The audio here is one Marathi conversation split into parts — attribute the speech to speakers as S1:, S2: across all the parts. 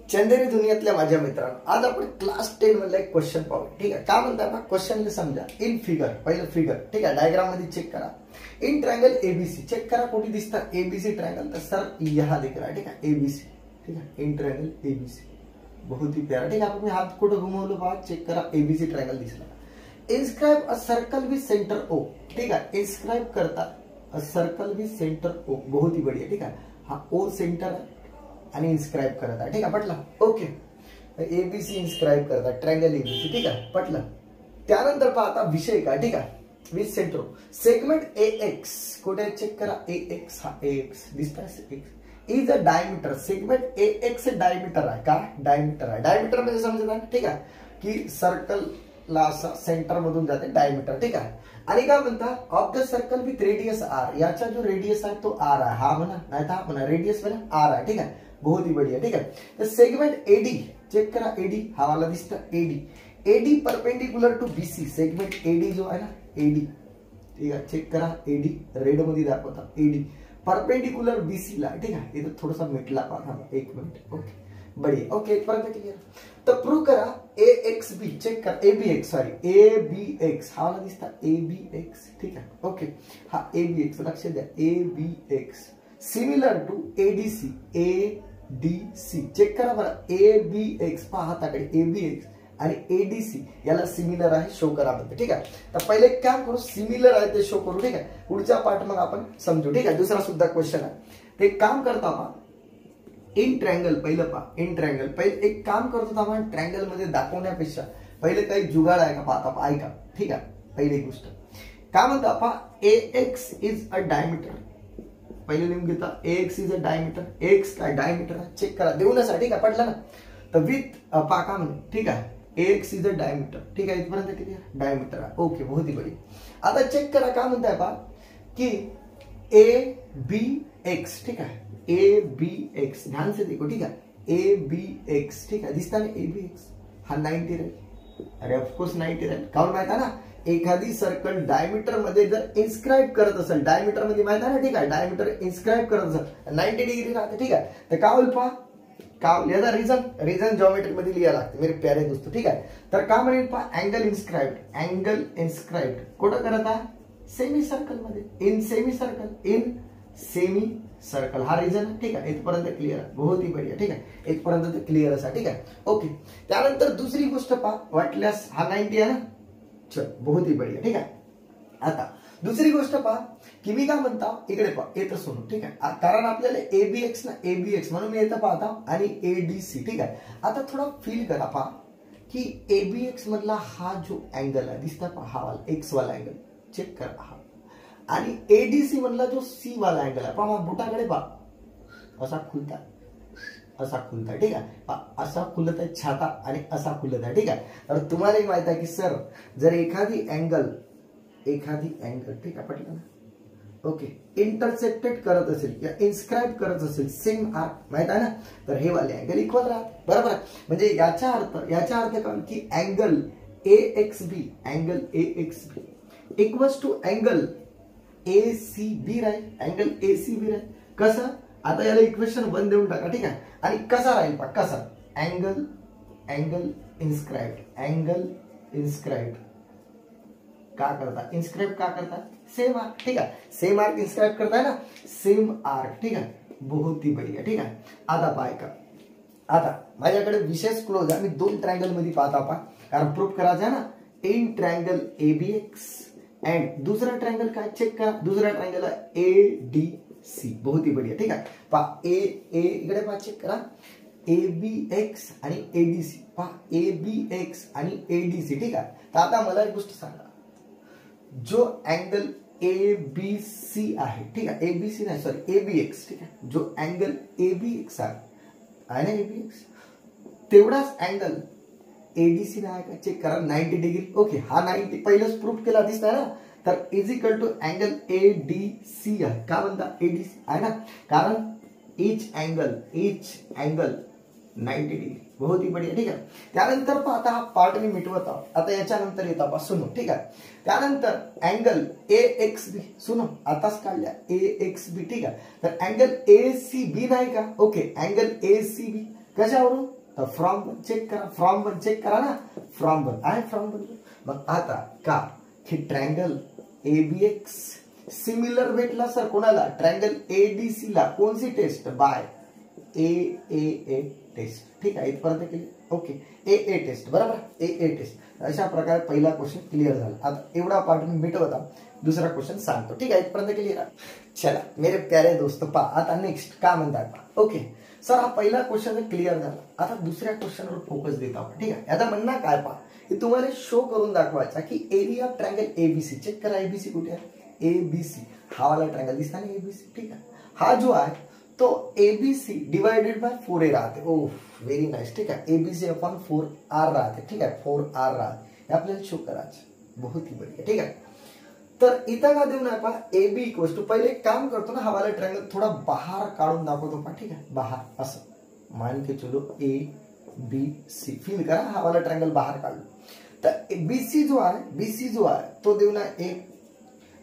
S1: चंदेरी दुनियातल्या माझ्या मित्रांनो, आज आपण क्लास 10 मधला एक क्वेश्चन पाहू. ठीक आहे, काय म्हणतात ना क्वेश्चनला समजा. इन फिगर, पहिलं फिगर. ठीक आहे, डायग्राम मध्ये चेक करा. इन ट्रायंगल एबीसी चेक करा, कुठे दिसतं एबीसी ट्रायंगल. तर सर यहां दिख रहा है. ठीक है, एबीसी. ठीक है, इन ट्रायंगल एबीसी बहुत ही प्यारा. ठीक है, आपण हात कुठं घुमवलो पहा, चेक करा, एबीसी ट्रायंगल दिसला. Inscribe a circle with centre O. ठीक है, इन्स्क्राइब करता a circle with centre O. बहुत ही बढ़िया. ठीक है, हा ओ सेंटर आहे आणि इन्स्क्राइब करत आहे. ठीक आहे, पटलं. ओके, एबीसी इन्स्क्राइब करता ट्रायंगल एबीसी. ठीक आहे, पटलं. त्यानंतर पाहता विषय काय. ठीक आहे, with centre segment A x. कुठे चेक करा, ए एक्स. हा ए एक्स दिसतोय. X is a diameter. Segment A x diameter आहे का, डायमीटर आहे. डायमीटर म्हणजे समजत आहे. ठीक आहे, की सर्कल ला असा सेंटर मधून जाते डायमीटर. ठीक आहे, आणि काय म्हणतात of the circle with radius R. याचा जो रेडियस आहे तो आर आहे. हा म्हणा नाही तर हा म्हणा, रेडियस म्हणा आर आहे. ठीक आहे, बहुत ही बढ़िया. ठीक है, तो सेगमेंट एडी चेक करा. एडी हा वाला दिसता AD. AD perpendicular to BC. Segment AD जो आहे ना एडी. ठीक आहे, चेक करा एडी रेड मध्ये दाखवता. एडी परपेंडिकुलर बीसी ला. ठीक आहे, इथं थोडासा मिटला पहा, एक मिनिट. ओके, बढ़िया. ओके, इथपर्यंत क्लियर. तर प्रूव्ह करा ए एक्स बी. चेक करा A B X, sorry A B X हा वाला दिसता ए बी एक्स. ठीक आहे, ओके, हा ए बी एक्स लक्ष द्या. A B X similar to ADC. ADC check करा बरं. ए बी एक्स पहा हाताकडे, ए बी एक्स आणि एडीसी याला सिमिलर आहे, शो करा म्हणते. ठीक आहे, तर पहिले एक काम करू, सिमिलर आहे ते शो करू. ठीक आहे, पुढचा पार्ट मग आपण समजू. ठीक आहे, दुसरा सुद्धा क्वेश्चन आहे. ते काम करता पहा. इन ट्रायंगल पहिलं पहा. इन ट्रायंगल पहिले एक काम करतो आपण ट्रायंगल मध्ये दाखवण्यापेक्षा पहिले काही जुगाड आहे का पाहता पहा. ऐका. ठीक आहे, पहिली गोष्ट काय म्हणता पहा. A X is a diameter. पहिले लिहून घेता A X is a diameter. X काय डायमीटर आहे, चेक करा देऊनच. ठीक आहे, पडलं ना. तर विथ पाका म्हणे. ठीक आहे, ए एक्स इज अ डायमीटर. ठीक आहे, इथपर्यंत क्लियर. डायमीटर आहे. ओके, बहुत ही बढिया. आता चेक करा काय म्हणताय पहा की ए बी एक्स. ठीक आहे, ए बी एक्स ध्यान से देखो. ठीक है, ए बी एक्स. ठीक आहे, दिसता ना ए बी एक्स. हा 90 राहील. अरे ऑफकोर्स 90 राहील. काऊन माहित आहे ना, एखादी सर्कल डायमीटर मध्ये जर इन्स्क्राइब करत असेल, डायमीटर मध्ये माहित आहे ना. ठीक आहे, डायमीटर इन्स्क्राइब करत असेल 90 डिग्री राहते. ठीक आहे, तर काय होईल पहा, काय याचा रिझन जॉमेट्री मध्ये लिहायला लागते मेरे प्यारे दोस्तों. ठीक आहे, तर काय म्हणेल पहा, अँगल इन्स्क्राइब्ड. अँगल इन्स्क्राइब्ड कुठं करत आहे, सेमी सर्कल मध्ये. In semi circle, in semi circle हा रिझन आहे. ठीक आहे, इथपर्यंत क्लिअर आहे. बहुत ही बढ़िया. ठीक आहे, इथपर्यंत ते क्लिअर असा. ठीक आहे, ओके. त्यानंतर दुसरी गोष्ट पहा, वाटल्यास हा 90 आहे ना. चल, बहुत ही बढ़िया. ठीक आहे, आता दुसरी गोष्ट पहा की मी काय म्हणता, इकडे पहा येतं सोडून. ठीक आहे, कारण आपल्याला एबीएक्स ना एबीएक्स म्हणून मी येतं पाहता आणि एडीसी. ठीक आहे, आता थोडा फील करा पहा की एबीएक्स मधला हा जो अँगल आहे दिसता पहा, हा वाला एक्स वाला अँगल चेक करा. हा आणि एडीसी मधला जो सी वाला अँगल आहे पहा, बुटाकडे पहा असा खुलता, असा खुलता. ठीक आहे, असा खुलत आहे छाता आणि असा खुलत आहे. ठीक आहे, तर तुम्हालाही माहित आहे की सर जर एखादी अँगल ठीक आहे पटलं ना. ओके, इंटरसेक्टेड करत असेल या इन्स्क्राइब करत असेल सेम आर्क माहित आहे ना, तर हे वाले अँगल इक्वल राहत. बरोबर आहे, म्हणजे याचा अर्थ काय की angle A X B, angle A X B equals to angle A C B राहील. अँगल ए सी बी राहील. कसं, आता याला इक्वेशन 1 देऊन टाका. ठीक आहे, आणि कसा राहील पहा, कसा अँगल इन्स्क्राइब्ड का करता, इन्स्क्राइब का करता, सेम आर्क. ठीक आहे, सेम आर्क इन्स्क्राइब करताय ना, सेम आर्क. ठीक आहे, बहुत ही बढ़िया. ठीक आहे, आता पहा का, आता माझ्याकडे विशेष क्लोज आहे. मी 2 ट्रायंगल मध्ये पाहता पहा, कारण प्रूफ करायचं आहे ना. इन ट्रायंगल एबीएक्स अँड दुसरा ट्रायंगल काय चेक करा. दुसरा ट्रायंगल आहे एडीसी. बहुत ही बढ़िया. ठीक आहे, पहा ए इकडे पहा, चेक करा ए बी एक्स आणि एडीसी. पहा ए बी एक्स आणि एडीसी. ठीक आहे, तर आता मला एक गोष्ट सांगा, जो अँगल ए बी सी आहे. ठीक आहे, एबीसी नाही सॉरी एबीएक्स. ठीक आहे, जो अँगल एबीएक्स आहे ना एबीएक्स, तेवढाच अँगल एडीसी नाही का, चेक करा 90 डिग्री. ओके, हा 90 पहिलेच प्रूफ केला दिसतंय ना, तर is equal to angle ADC आहे. का म्हणता एडीसी आहे ना, कारण इच अँगल 90 डिग्री. बहुत ही बढ़िया. ठीक आहे, त्यानंतर आता हा पार्ट मी मिटवत आहोत. आता याच्यानंतर येत आपण सुनो. ठीक आहे, त्यानंतर अँगल ए एक्स बी सुनो, आताच काढल्या ए एक्स बी. ठीक आहे, तर अँगल ए सी बी नाही का. Okay, angle A C B कशावरून, तर फ्रॉम 1 चेक करा, फ्रॉम 1 चेक करा ना, फ्रॉम 1 आहे, फ्रॉम 1. मग आता का की ट्रँगल एबीएक्स सिमिलर भेटला सर कोणाला, ट्रँगल एडीसी ला. कोणती टेस्ट, बाय ए टेस्ट. ठीक आहे, इथपर्यंत केली. ओके, ए टेस्ट, बरोबर, ए टेस्ट. अशा प्रकारे पहिला क्वेश्चन क्लिअर झाला. आता एवढा पार्ट मी मिटवता, दुसरा क्वेश्चन सांगतो. ठीक आहे, इथपर्यंत क्लिअर आहे. चला मेरे प्यारे दोस्त, पहा आता नेक्स्ट काय म्हणतात. ओके सर, हा पहिला क्वेश्चन क्लिअर झाला. आता दुसऱ्या क्वेश्चनवर फोकस देत आहोत. ठीक आहे, आता म्हणणं काय पहा, की तुम्हाला शो करून दाखवायचा की area of triangle ABC. Check करा एबीसी कुठे आहे, एबीसी हा वाला ट्रँगल दिसता ना एबीसी. ठीक आहे, हा जो आहे तो एबीसी डिवाइडेड बाय 4a राहते. ओ व्हेरी नाईस. ठीक आहे, एबीसी अपॉन 4r राहते. ठीक आहे, 4r राहते, हे आपल्याला शो करायचं. बहुत ही बढिया. ठीक आहे, तर इथं का देऊ नये पहा, ए बी इक्वल्स टू, पहिले एक काम करतो ना, हा वाला ट्रँगल थोडा बाहेर काढून दाखवतो पहा. ठीक आहे, बाहेर असं मान के चलो ए बी सी, फील करा, हा वाला ट्रँगल बाहेर काढलो. तर बीसी जो आहे तो देऊ ना ए,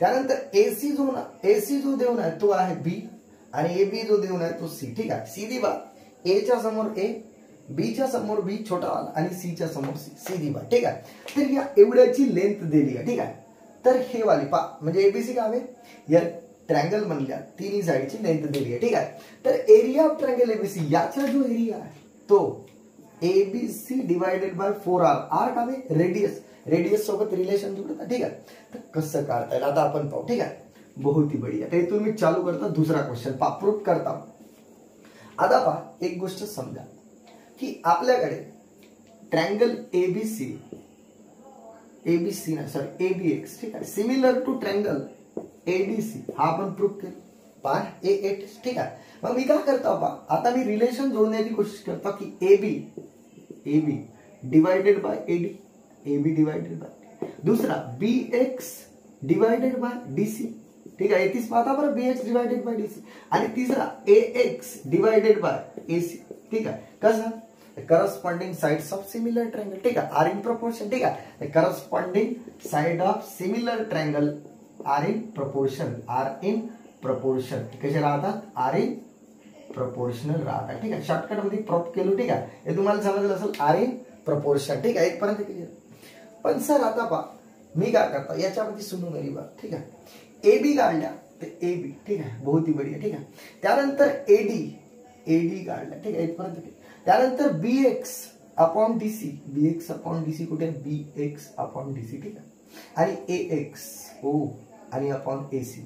S1: त्यानंतर एसी जो देऊ ना तो आहे बी, आणि ए बी जो देऊ ना तो सी. ठीक आहे, सीधी बात, ए च्या समोर ए, बी च्या समोर बी छोटा वाला, आणि सी च्या समोर सी, सीधी बात. ठीक आहे, तर या एवढ्याची लेंथ दिली आहे. ठीक आहे, तर हे वाली पा म्हणजे एबीसी काय आहे, या ट्रँगल म्हणल्या तिन्ही साईडची लेंथ दिली आहे. ठीक आहे, तर एरिया ऑफ ट्रँगल एबीसी, याचा जो एरिया आहे तो ABC divided by 4r. R काय आहे, रेडियस सोबत रिलेशन जुळतं. ठीक आहे, तर कसं काढता येईल आता आपण पाहू. ठीक आहे, बहुत ही बढिया. तर इथून मी चालू करता दुसरा क्वेश्चन पा, प्रूफ करता. आता पहा, एक गोष्ट समजा की आपल्याकडे ट्रँगल एबीसी ना सॉरी एबीएक्स. ठीक आहे, सिमिलर टू ट्रँगल एडीसी, हा आपण प्रूफ केलं पहा, ए. ठीक आहे, मग मी काय करतो पहा, आता मी रिलेशन जोडण्याची कोशिश करतो की AB divided by AD, AB divided by, दुसरा बीएक्स डिवाइडेड बाय डीसी. ठीक आहे, येथेच पाहता बरं, बीएक्स डिवाइडेड बाय डीसी, आणि तिसरा एएक्स डिवाइडेड बाय एसी. ठीक आहे, कसं, corresponding sides of similar triangle. ठीक आहे, आर इन प्रपोर्शन. ठीक आहे, corresponding side of similar triangle are in proportion. कसे राहतात, आर इन प्रपोर्शनल राहतात. ठीक आहे, शॉर्टकट मध्ये प्रूफ केलो. ठीक आहे, हे तुम्हाला समजलं असेल, आर इन प्रपोर्शन. ठीक आहे, इथपर्यंत क्लिअर. पण सर आता पहा, मी काय करतो याच्यामध्ये सुनू मेरी बात. ठीक आहे, एबी काढल्या तर एबी. ठीक आहे, बहुत ही बढिया. ठीक आहे, त्यानंतर एडी काढल्या. ठीक आहे, इथपर्यंत. त्यानंतर BX upon DC, BX upon DC कुठे, बीएक्स अपॉन डीसी. ठीक आहे, आणि एएक्स ओ आणि अपॉन एसी.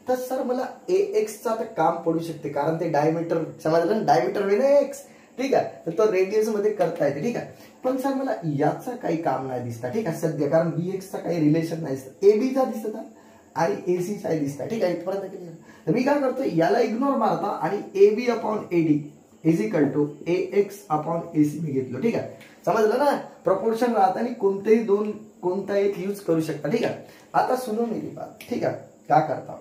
S1: तर सर मला एएक्स चा तर काम पडू शकते, कारण ते डायमीटर, समजलं ना, डायमीटर वेळ एक्स. ठीक आहे, तर तो रेडियस मध्ये करता येते. ठीक आहे, पण सर मला याचा काही काम नाही दिसता. ठीक आहे, सध्या, कारण बीएक्स चा काही रिलेशन नाही दिसत, एबीचा दिसत आणि एसी चा दिसता. ठीक आहे, इथपर्यंत क्लिअर. तर मी काय करतो, याला इग्नोर मारता आणि AB upon AD is equal to AX upon AC मी घेतलो. ठीक आहे, समजलं ना, प्रपोर्शन राहत आणि कोणता एक यूज करू शकता. ठीक आहे, आता सुनो मेरी बात. ठीक आहे, काय करता,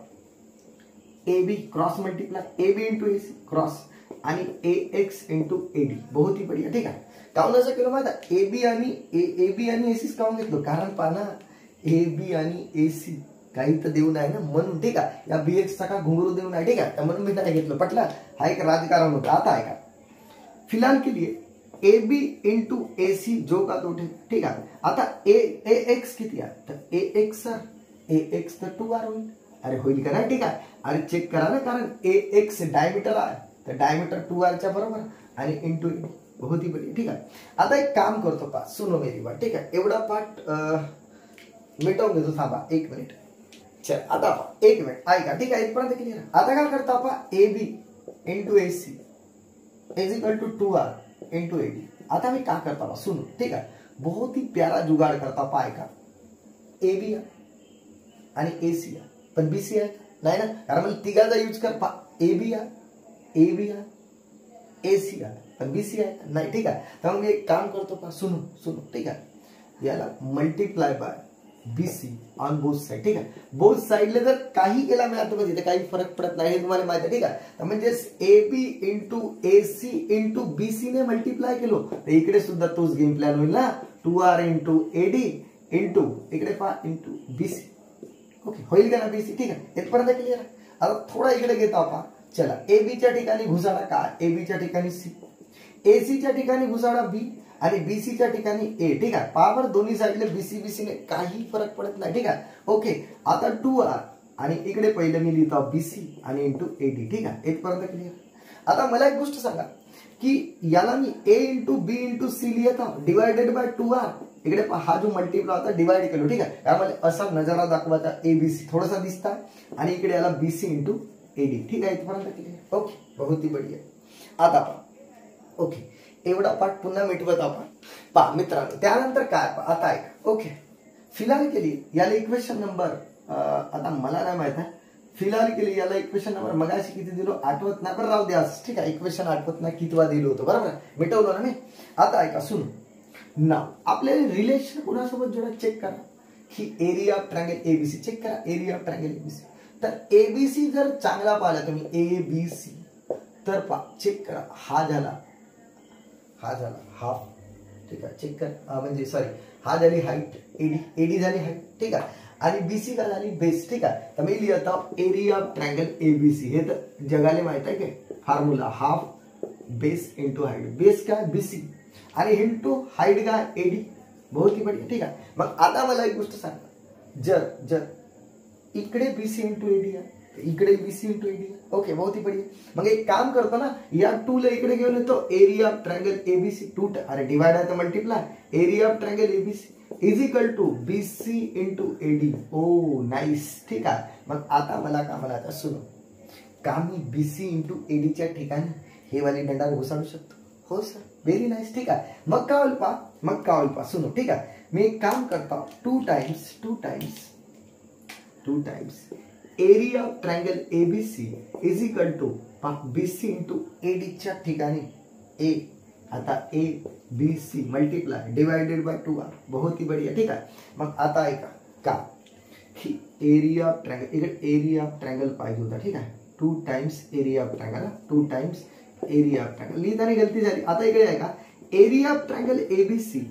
S1: AB cross multiply, AB into AC cross, आणि एएक्स इंटू एडी. बहुत ही बढिया. ठीक आहे, काऊन असं केलं माहिती आहे, एबी आणि एसी काऊन घेतलो, कारण पाना एबी आणि एसी काही तर देऊ नाही ना, म्हणून. ठीक आहे, या बीएक्स चा का घुंगरू देऊ नाही. ठीक आहे, म्हणून मी नाही घेतलं. पटला, हा एक राजकारण होता. आता आहे का, फिलहाल के लिए एबी इंटू एसी जो का तो. ठीक आहे, आता एएक्स किती आहे, तर एएक्स तर 2r होईल. अरे होईल का नाही. ठीक आहे, अरे चेक करा ना, कारण एएक्स डायमीटर आहे, तर डायमीटर 2r च्या बरोबर, आणि इंटू एडी. बहुत ही बढिया. ठीक आहे, आता एक काम करतो पा, सुनो मेरी बात. ठीक आहे, एवढा पार्ट मिटवून घेतो. थांबा 1 मिनिट. चल आता पहा, 1 मिनिट ऐका. ठीक आहे, इथपर्यंत क्लिअर. आता काय करता पहा, AB into AC is equal to 2r into AD. आता मी काय करता पहा, सुनो. ठीक आहे, बहुत ही प्यारा जुगाड करता पहा. ऐका, एबी आणि एसी आहे, पण बीसी आहे नाही ना, कारण मला तिघाचा यूज कर पहा, एबी आहे, एसी आहे, पण बीसी आहे नाही. ठीक आहे, तर मी एक काम करतो पहा, सुनो. ठीक आहे, याला multiply by BC on both side. ठीक आहे, बोथ साइडला जर काही केला मी आता तिथे काही फरक पडत नाही, हे तुम्हाला माहिती आहे. ठीक आहे, तर म्हणजे AB into AC into BC ने मल्टिप्लाय केलो, तर इकडे सुद्धा तोच गेम प्लॅन होईल ना, 2r इंटू एडी इंटू इकडे पहा इंटू बीसी. ओके, होईल का ना बीसी. ठीक आहे, इथपर्यंत क्लिअर आहे. आता थोडा इकडे घेतो आपण. चला, एबीच्या ठिकाणी घुसाला काय, एबीच्या ठिकाणी सी, एसीच्या ठिकाणी घुसाडा बी आणि बीसीच्या ठिकाणी ए, ठीक आहे. पावर दोन्ही साईडला बीसी बीसीने काही फरक पडत नाही, ठीक आहे. ओके, आता 2R आणि इकडे पहिले मी लिहितो बीसी आणि इंटू एडी, ठीक आहे. इथपर्यंत क्लिअर. आता मला एक गोष्ट सांगा की याला मी ए इंटू बी इंटू सी लिहित आहोत डिवायडेड बाय 2R. इकडे हा जो मल्टिप्लाय होता डिवाइड केलो, ठीक आहे. त्यामुळे असा नजारा दाखवायचा एबीसी थोडासा दिसता आणि इकडे याला बीसी इंटू एडी, ठीक आहे. इथपर्यंत क्लिअर. ओके, बहुत ही बढिया. आता पहा, ओके, एवढा पाठ पुन्हा मिटवत आपण पहा मित्रांनो. त्यानंतर काय आता ऐका. ओके, फिलहाल केली याला इक्वेशन नंबर आता मला नाही माहित आहे. फिलहाल केली याला इक्वेशन नंबर मगाशी किती दिलो आठवत नाही, पण राहू द्या, ठीक आहे. इक्वेशन आठवत नाही कितवा दिलो होतो, बरोबर मिटवलो ना मी. आता ऐका, सुन ना, आपल्याला रिलेशन कोणासोबत जोडा चेक करा की area of triangle ABC. Check करा एरिया ऑफ ट्रायंगल एबीसी. तर एबीसी जर चांगला पाहिला तुम्ही एबीसी तर पहा चेक करा, हा झाला हाफ, ठीक आहे. चेक कर म्हणजे सॉरी, हा झाली हाईट एडी, एडी झाली हाईट, ठीक आहे. आणि बीसी का झाली बेस, ठीक आहे. तर मी लिहित आहोत एरिया ऑफ ट्रायंगल एबीसी. हे तर जगाले माहित आहे काय formula, half base into height. Base काय बीसी आणि इंटू हाईट काय एडी. बहुत ही बढिया, ठीक आहे. मग आता मला एक गोष्ट सांगा, जर इकडे बीसी इंटू एडी आहे, इकडे बीसी इंटू एडी आहे. ओके, बहुत ही बढिया. मग एक काम करतो ना, या 2 ला इकडे घेऊन येतो, एरिया ऑफ ट्रायंगल एबीसी 2, अरे डिवाइड आहे तर multiply, area of triangle ABC is equal to BC into AD. Oh nice, ठीक आहे. मग आता मला का म्हणायचं, सुनो का मी बीसी इंटू एडीच्या ठिकाणी हे वाली दंडा घुसाडू शकतो? हो सर, व्हेरी नाईस, ठीक आहे. मग काय होईल पहा, सुनो, ठीक आहे. मी एक काम करता, 2 times area of triangle ABC is equal to BC into एडीच्या ठिकाणी ए. आता A B C multiply divided by 2R. बहुत ही बढ़िया, ठीक आहे. मग आता ऐका का की एरिया ऑफ ट्रायंगल, इकडे एरिया ऑफ ट्रायंगल पाहिजे होता, ठीक आहे. 2 times area of triangle, 2 times area of triangle लिहिताना गलती झाली. आता इकडे आहे का area of triangle ABC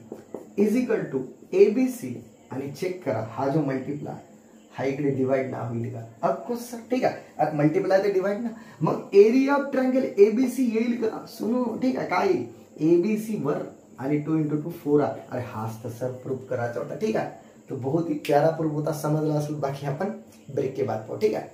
S1: is equal to ABC आणि चेक करा हा जो मल्टिप्लाय हा इकडे डिवाइड ना होईल का? ऑफकोर्स सर, ठीक आहे. मल्टिप्लाय ते डिवाइड ना. मग एरिया ऑफ ट्रायंगल एबीसी येईल का? सुनो, ठीक आहे. काय येईल? एबीसी वर आणि 2 इंटू 2 4R. अरे हाच तर सर प्रूफ करायचा होता, ठीक आहे. तो बहुत ही प्यारा प्रूफ होता, समजला असेल. बाकी आपण ब्रेक के बाद पाहू, ठीक आहे.